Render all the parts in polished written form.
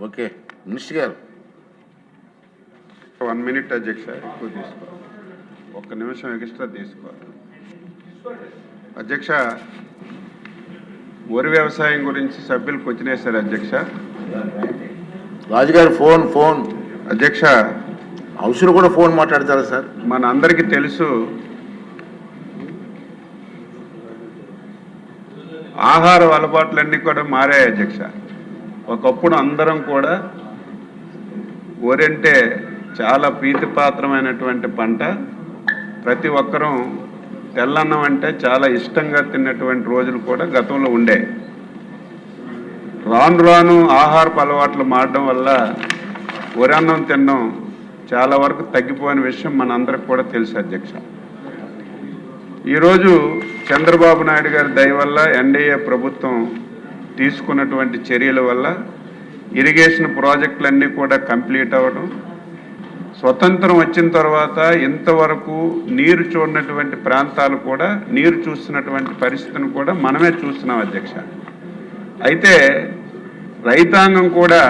Okay minister గారు 1 minute అధ్యక్ష, ఎక్కువ తీసుకో, 1 నిమిషం ఎక్స్ట్రా తీసుకోవాలి అధ్యక్ష. వరి వ్యవసాయం గురించి సభ్యులు క్వశ్చన్ వేశారు అధ్యక్ష. రాజుగారు ఫోన్ అధ్యక్ష, హౌస్లో కూడా ఫోన్ మాట్లాడతారా సార్? మన అందరికీ తెలుసు, ఆహార అలవాట్లన్నీ కూడా మారాయి అధ్యక్ష. ఒకప్పుడు అందరం కూడా వరి అంటే చాలా ప్రీతిపాత్రమైనటువంటి పంట, ప్రతి ఒక్కరూ తెల్లన్నం అంటే చాలా ఇష్టంగా తిన్నటువంటి రోజులు కూడా గతంలో ఉండే. రాను రాను ఆహారపు అలవాట్లు మారడం వల్ల వరి అన్నం తినడం చాలా వరకు తగ్గిపోయిన విషయం మనందరికి కూడా తెలుసు అధ్యక్ష. ఈరోజు చంద్రబాబు నాయుడు గారి దయ వల్ల, ఎన్డీఏ ప్రభుత్వం తీసుకున్నటువంటి చర్యల వల్ల ఇరిగేషన్ ప్రాజెక్టులన్నీ కూడా కంప్లీట్ అవ్వడం, స్వతంత్రం వచ్చిన తర్వాత ఇంతవరకు నీరు చూడనటువంటి ప్రాంతాలు కూడా నీరు చూస్తున్నటువంటి పరిస్థితిని కూడా మనమే చూస్తున్నాం అధ్యక్ష. అయితే రైతాంగం కూడా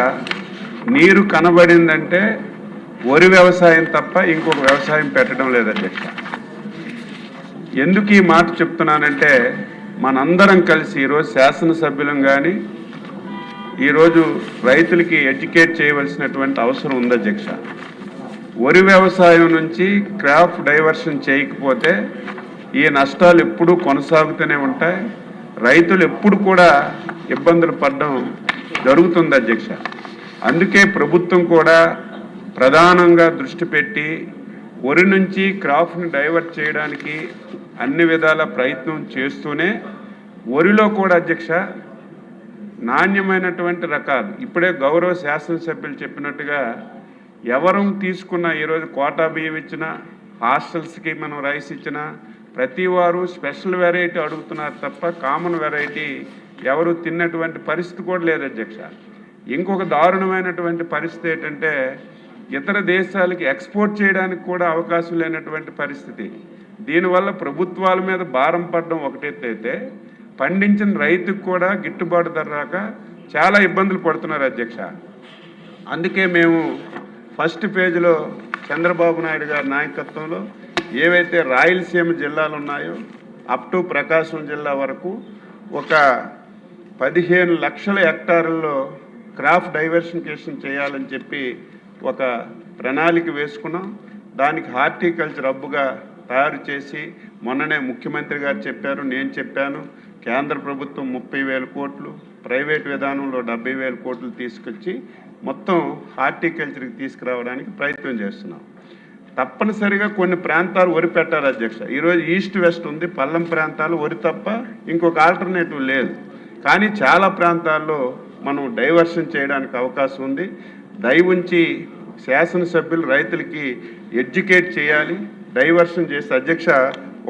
నీరు కనబడిందంటే వరి వ్యవసాయం తప్ప ఇంకొక వ్యవసాయం పెట్టడం లేదు అధ్యక్ష. ఎందుకు ఈ మాట చెప్తున్నానంటే, మనందరం కలిసి ఈరోజు శాసనసభ్యులం కానీ ఈరోజు రైతులకి ఎడ్యుకేట్ చేయవలసినటువంటి అవసరం ఉంది అధ్యక్ష. వరి వ్యవసాయం నుంచి క్రాప్ డైవర్షన్ చేయకపోతే ఈ నష్టాలు ఎప్పుడూ కొనసాగుతూనే ఉంటాయి, రైతులు ఎప్పుడు కూడా ఇబ్బందులు పడడం జరుగుతుంది అధ్యక్ష. అందుకే ప్రభుత్వం కూడా ప్రధానంగా దృష్టి పెట్టి వరి నుంచి క్రాప్ని డైవర్ట్ చేయడానికి అన్ని విధాల ప్రయత్నం చేస్తూనే వరిలో కూడా అధ్యక్ష నాణ్యమైనటువంటి రకాలు, ఇప్పుడే గౌరవ శాసనసభ్యులు చెప్పినట్టుగా ఎవరు తీసుకున్న ఈరోజు కోటా బియ్యం ఇచ్చినా, హాస్టల్స్కి మనం రైస్ ఇచ్చినా ప్రతి వారు స్పెషల్ వెరైటీ అడుగుతున్నారు తప్ప కామన్ వెరైటీ ఎవరు తిన్నటువంటి పరిస్థితి కూడా లేదు అధ్యక్ష. ఇంకొక దారుణమైనటువంటి పరిస్థితి ఏంటంటే, ఇతర దేశాలకి ఎక్స్పోర్ట్ చేయడానికి కూడా అవకాశం లేనటువంటి పరిస్థితి. దీనివల్ల ప్రభుత్వాల మీద భారం పడడం ఒకటైతే, పండించిన రైతుకు కూడా గిట్టుబాటు ధర రాక చాలా ఇబ్బందులు పడుతున్నారు అధ్యక్ష. అందుకే మేము ఫస్ట్ పేజీలో చంద్రబాబు నాయుడు గారి నాయకత్వంలో ఏవైతే రాయలసీమ జిల్లాలు ఉన్నాయో అప్ టు ప్రకాశం జిల్లా వరకు ఒక 15 లక్షల హెక్టార్లలో క్రాప్ డైవర్సిఫికేషన్ చేయాలని చెప్పి ఒక ప్రణాళిక వేసుకున్నాం. దానికి హార్టికల్చర్ హబ్గా తయారు చేసి మొన్ననే ముఖ్యమంత్రి గారు చెప్పారు, నేను చెప్పాను, కేంద్ర ప్రభుత్వం 30,000 కోట్లు, ప్రైవేట్ విధానంలో 70,000 కోట్లు తీసుకొచ్చి మొత్తం హార్టికల్చర్కి తీసుకురావడానికి ప్రయత్నం చేస్తున్నాం. తప్పనిసరిగా కొన్ని ప్రాంతాలు వరి పెట్టాలి అధ్యక్ష. ఈరోజు ఈస్ట్ వెస్ట్ ఉంది, పల్లం ప్రాంతాలు వరి తప్ప ఇంకొక ఆల్టర్నేటివ్ లేదు. కానీ చాలా ప్రాంతాల్లో మనం డైవర్షన్ చేయడానికి అవకాశం ఉంది. దయవుంచి శాసనసభ్యులు రైతులకి ఎడ్యుకేట్ చేయాలి, డైవర్షన్ చేసి అధ్యక్ష.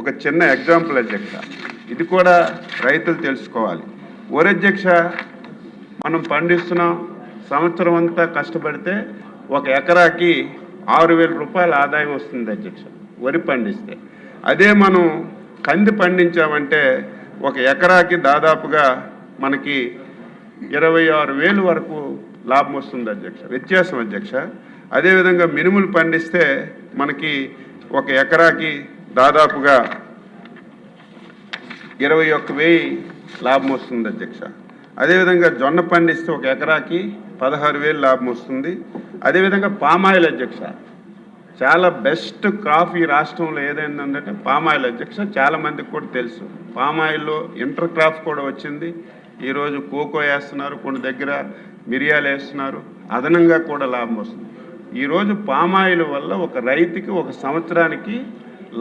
ఒక చిన్న ఎగ్జాంపుల్ అధ్యక్ష, ఇది కూడా రైతులు తెలుసుకోవాలి. వరి అధ్యక్ష మనం పండిస్తున్నాం, సంవత్సరం అంతా కష్టపడితే ఒక ఎకరాకి 6,000 రూపాయల ఆదాయం వస్తుంది అధ్యక్ష వరి పండిస్తే. అదే మనం కంది పండించామంటే ఒక ఎకరాకి దాదాపుగా మనకి 26,000 వరకు లాభం వస్తుంది అధ్యక్ష, వ్యత్యాసం అధ్యక్ష. అదేవిధంగా మినుములు పండిస్తే మనకి ఒక ఎకరాకి దాదాపుగా 21,000 లాభం వస్తుంది అధ్యక్ష. అదేవిధంగా జొన్న పండిస్తే ఒక ఎకరాకి 16,000 లాభం వస్తుంది. అదేవిధంగా పామాయిల్ అధ్యక్ష, చాలా బెస్ట్ క్రాప్ ఈ రాష్ట్రంలో ఏదైందంటే పామాయిల్ అధ్యక్ష. చాలామందికి కూడా తెలుసు, పామాయిల్లో ఇంటర్ క్రాప్ కూడా వచ్చింది. ఈరోజు కోకో వేస్తున్నారు, కొన్ని దగ్గర మిరియాలు వేస్తున్నారు, అదనంగా కూడా లాభం వస్తుంది. ఈరోజు పామాయిల్ వల్ల ఒక రైతుకి ఒక సంవత్సరానికి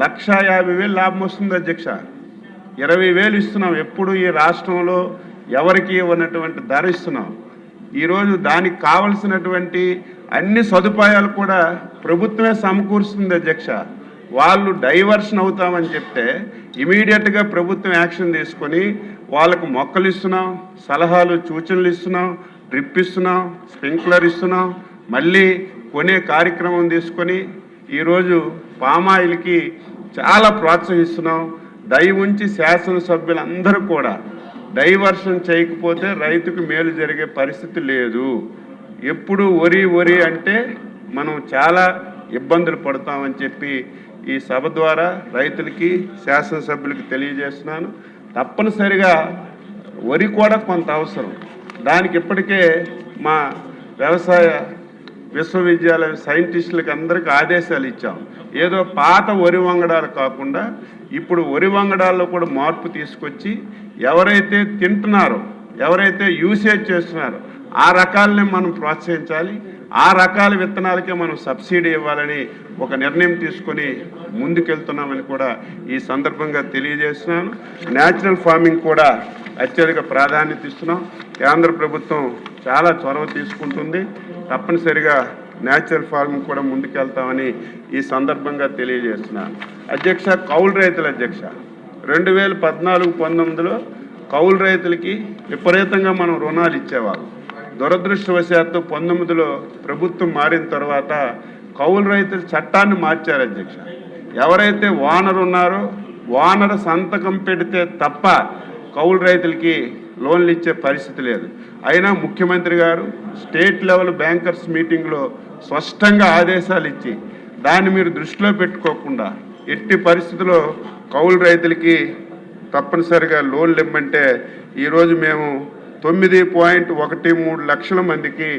1,50,000 లాభం వస్తుంది అధ్యక్ష. 20,000 ఇస్తున్నాం, ఎప్పుడు ఈ రాష్ట్రంలో ఎవరికి ఇవ్వనటువంటి ధర ఇస్తున్నాం. ఈరోజు దానికి కావలసినటువంటి అన్ని సదుపాయాలు కూడా ప్రభుత్వమే సమకూరుస్తుంది అధ్యక్ష. వాళ్ళు డైవర్షన్ అవుతామని చెప్తే ఇమీడియట్గా ప్రభుత్వం యాక్షన్ తీసుకొని వాళ్ళకు మొక్కలు ఇస్తున్నాం, సలహాలు సూచనలు ఇస్తున్నాం, డ్రిప్ ఇస్తున్నాం, స్ప్రింక్లర్ ఇస్తున్నాం, మళ్ళీ కొనే కార్యక్రమం తీసుకొని ఈరోజు పామాయిల్కి చాలా ప్రోత్సహిస్తున్నాం. దయవుంచి శాసనసభ్యులందరూ కూడా డైవర్షన్ చేయకపోతే రైతుకు మేలు జరిగే పరిస్థితి లేదు. ఎప్పుడు వరి అంటే మనం చాలా ఇబ్బందులు పడతామని చెప్పి ఈ సభ ద్వారా రైతులకి శాసనసభ్యులకి తెలియజేస్తున్నాను. తప్పనిసరిగా వరి కూడా కొంత అవసరం. దానికి ఇప్పటికే మా వ్యవసాయ విశ్వవిద్యాలయ సైంటిస్టులకి అందరికీ ఆదేశాలు ఇచ్చాం. ఏదో పాత వరి వంగడాలు కాకుండా ఇప్పుడు వరి వంగడాల్లో కూడా మార్పు తీసుకొచ్చి ఎవరైతే తింటున్నారో, ఎవరైతే యూసేజ్ చేస్తున్నారో ఆ రకాలని మనం ప్రోత్సహించాలి. ఆ రకాల విత్తనాలకే మనం సబ్సిడీ ఇవ్వాలని ఒక నిర్ణయం తీసుకొని ముందుకెళ్తున్నామని కూడా ఈ సందర్భంగా తెలియజేస్తున్నాను. న్యాచురల్ ఫార్మింగ్ కూడా అత్యధిక ప్రాధాన్యత ఇస్తున్నాం. కేంద్ర ప్రభుత్వం చాలా చొరవ తీసుకుంటుంది. తప్పనిసరిగా న్యాచురల్ ఫార్మింగ్ కూడా ముందుకెళ్తామని ఈ సందర్భంగా తెలియజేస్తున్నాను. అధ్యక్ష, కౌలు రైతుల అధ్యక్ష 2014-19లో కౌలు రైతులకి విపరీతంగా మనం రుణాలు ఇచ్చేవాళ్ళం. దురదృష్టవశాత్తు 19లో ప్రభుత్వం మారిన తర్వాత కౌలు రైతుల చట్టాన్ని మార్చారు అధ్యక్ష. ఎవరైతే ఓనర్ ఉన్నారో ఓనర్ సంతకం పెడితే తప్ప కౌలు రైతులకి లోన్లు ఇచ్చే పరిస్థితి లేదు. అయినా ముఖ్యమంత్రి గారు స్టేట్ లెవెల్ బ్యాంకర్స్ మీటింగ్లో స్పష్టంగా ఆదేశాలు ఇచ్చి దాన్ని మీరు దృష్టిలో పెట్టుకోకుండా ఎట్టి పరిస్థితుల్లో కౌలు రైతులకి తప్పనిసరిగా లోన్లు ఇవ్వమంటే ఈరోజు మేము 9.13 లక్షల మందికి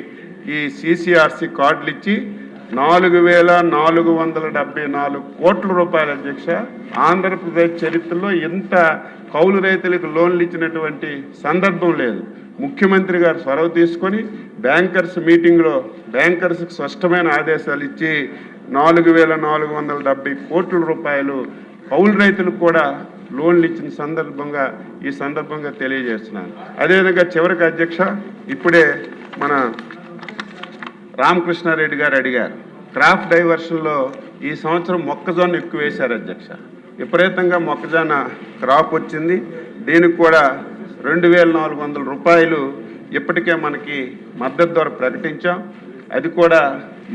ఈ CCRC కార్డులు ఇచ్చి 4,474 కోట్ల రూపాయల అధ్యక్ష. ఆంధ్రప్రదేశ్ చరిత్రలో ఇంత కౌలు రైతులకు లోన్లు ఇచ్చినటువంటి సందర్భం లేదు. ముఖ్యమంత్రి గారు చొరవ తీసుకొని బ్యాంకర్స్ మీటింగ్లో బ్యాంకర్స్కి స్పష్టమైన ఆదేశాలు ఇచ్చి 4,470 కోట్ల రూపాయలు కౌలు రైతులకు కూడా లోన్లు ఇచ్చిన సందర్భంగా ఈ సందర్భంగా తెలియజేస్తున్నాను. అదేవిధంగా చివరికి అధ్యక్ష, ఇప్పుడే మన రామకృష్ణారెడ్డి గారు అడిగారు, క్రాప్ డైవర్షన్లో ఈ సంవత్సరం మొక్కజొన్న ఎక్కువ వేశారు అధ్యక్ష. విపరీతంగా మొక్కజొన్న క్రాప్ వచ్చింది. దీనికి కూడా 2,400 రూపాయలు ఇప్పటికే మనకి మద్దతు ధర ప్రకటించాం. అది కూడా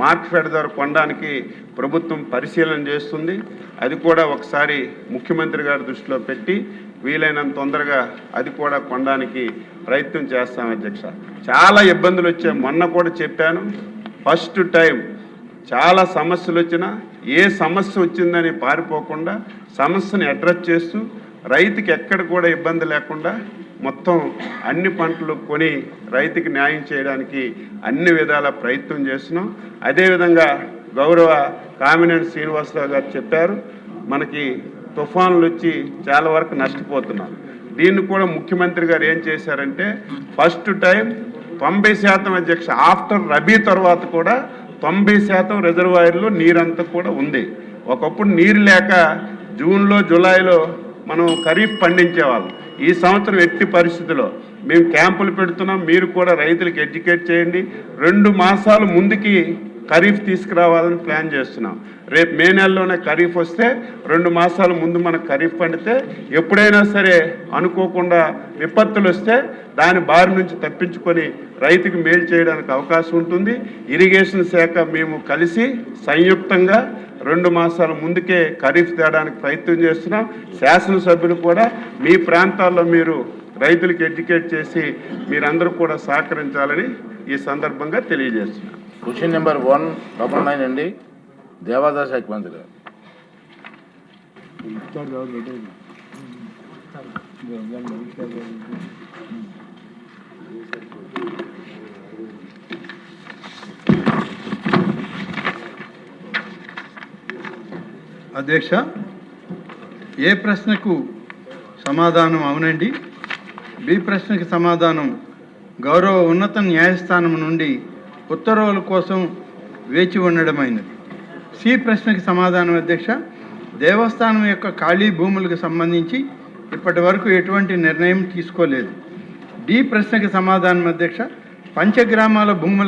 మార్కెట్ ధర కొనడానికి ప్రభుత్వం పరిశీలన చేస్తుంది. అది కూడా ఒకసారి ముఖ్యమంత్రి గారి దృష్టిలో పెట్టి వీలైనంత తొందరగా అది కూడా కొనడానికి ప్రయత్నం చేస్తాం అధ్యక్ష. చాలా ఇబ్బందులు వచ్చాయి. మొన్న కూడా చెప్పాను, ఫస్ట్ టైం చాలా సమస్యలు వచ్చినా ఏ సమస్య వచ్చిందని పారిపోకుండా సమస్యను అడ్రస్ చేస్తూ రైతుకి ఎక్కడ కూడా ఇబ్బంది లేకుండా మొత్తం అన్ని పంటలు కొని రైతుకి న్యాయం చేయడానికి అన్ని విధాల ప్రయత్నం చేస్తున్నాం. అదేవిధంగా గౌరవ కామినేని శ్రీనివాసరావు గారు చెప్పారు, మనకి తుఫాన్లు వచ్చి చాలా వరకు నష్టపోతున్నాం. దీన్ని కూడా ముఖ్యమంత్రి గారు ఏం చేశారంటే ఫస్ట్ టైం 90% అధ్యక్ష, ఆఫ్టర్ రబీ తర్వాత కూడా 90% రిజర్వాయర్లో నీరంతా కూడా ఉంది. ఒకప్పుడు నీరు లేక జూన్లో జూలైలో మనం ఖరీఫ్ పండించేవాళ్ళం. ఈ సంవత్సరం ఎట్టి పరిస్థితిలో మేము క్యాంపులు పెడుతున్నాం. మీరు కూడా రైతులకు ఎడ్యుకేట్ చేయండి. 2 మాసాలు ముందుకి ఖరీఫ్ తీసుకురావాలని ప్లాన్ చేస్తున్నాం. రేపు మే నెలలోనే ఖరీఫ్ వస్తే 2 మాసాల ముందు మనకు ఖరీఫ్ పండితే ఎప్పుడైనా సరే అనుకోకుండా విపత్తులు వస్తే దాని బారి నుంచి తప్పించుకొని రైతుకు మేలు చేయడానికి అవకాశం ఉంటుంది. ఇరిగేషన్ శాఖ మేము కలిసి సంయుక్తంగా 2 మాసాల ముందుకే ఖరీఫ్ తేడానికి ప్రయత్నం చేస్తున్నాం. శాసనసభ్యులు కూడా మీ ప్రాంతాల్లో మీరు రైతులకు ఎడ్యుకేట్ చేసి మీరందరూ కూడా సహకరించాలని ఈ సందర్భంగా తెలియజేస్తున్నాం. క్వశ్చన్ నెంబర్ 199 అండి, దేవాదాయ శాఖ మంత్రి గారు. అధ్యక్ష, ఏ ప్రశ్నకు సమాధానం అవునండి, బి ప్రశ్నకి సమాధానం గౌరవ ఉన్నత న్యాయస్థానం నుండి ఉత్తర్వుల కోసం వేచి ఉండడమైనది. సి ప్రశ్నకి సమాధానం అధ్యక్ష, దేవస్థానం యొక్క ఖాళీ భూములకు సంబంధించి ఇప్పటి వరకు ఎటువంటి నిర్ణయం తీసుకోలేదు. డి ప్రశ్నకి సమాధానం అధ్యక్ష, పంచగ్రామాల భూముల